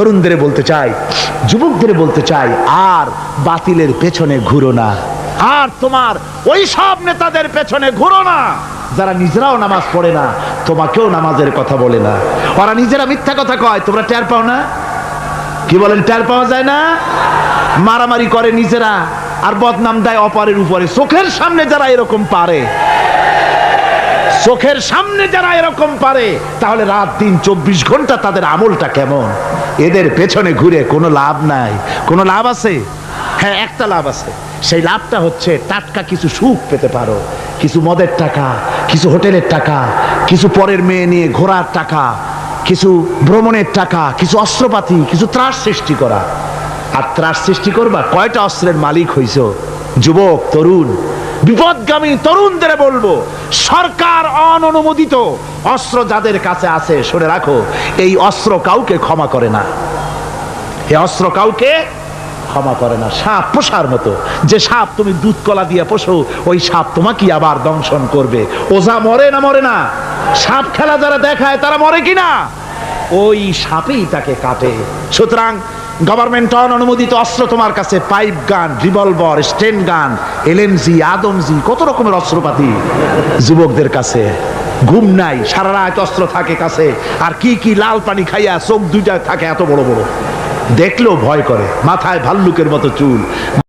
তরুণদের বলতে চাই, যুবকদের বলতে চাই, আর বাতিলের পেছনে ঘুরো না, আর তোমার ওই সব নেতাদের পেছনে ঘুরো না যারা নিজেরাও নামাজ পড়ে না, তোমাকেও নামাজের কথা বলে না। ওরা নিজেরা মিথ্যা কথা কয়, তোমরা টের পাও না? কি বলেন, টের পাওয়া যায় না? মারামারি করে নিজেরা আর বদনাম দেয় অপরের উপরে। চোখের সামনে যারা এরকম পারে, চোখের সামনে যারা এরকম পারে, তাহলে রাত দিন 24 ঘন্টা তাদের আমলটা কেমন? এদের পেছনে ঘুরে কোনো লাভ নাই। কোনো লাভ আছে? হ্যাঁ, একটা লাভ আছে। সেই লাভটা হচ্ছে টাটকা কিছু সুখ পেতে পারো, কিছু মদের টাকা, কিছু হোটেলের টাকা, কিছু পরের মেয়ে নিয়ে ঘোরার টাকা, কিছু ভ্রমণের টাকা, কিছু অস্ত্রপাতি, কিছু ত্রাস সৃষ্টি করা। আর ত্রাস সৃষ্টি করবা, কয়টা অস্ত্রের মালিক হইছ? যুবক, তরুণ, বিপদগামী তরুণদের বলবো, সরকার অননুমোদিত অস্ত্র যাদের কাছে আছে, শুনে রাখো, এই অস্ত্র কাউকে ক্ষমা করে না। এই অস্ত্র কাউকে ক্ষমা করে না। সাপ পোষার মতো, যে সাপ তুমি দুধ কলা দিয়ে পোষো, ওই সাপ তোমাকে আবার দংশন করবে। ওঝা মরে না মরে না? সাপ খেলা যারা দেখায় তারা মরে কিনা? ওই সাপেই তাকে কাটে। সুতরাং গভর্নমেন্ট অনুমোদিত অস্ত্র তোমার কাছে, পাইপ গান, রিভলভার, স্টেন গান, এলএমজি, আদমজি, কত রকমের অস্ত্রপাতি যুবকদের কাছে। ঘুম নাই, সারা রাত অস্ত্র থাকে কাছে, আর কি কি লাল পানি খাইয়া চোখ দুইটা থাকে এত বড় বড়, দেখলেও ভয় করে, মাথায় ভাল্লুকের মতো চুল।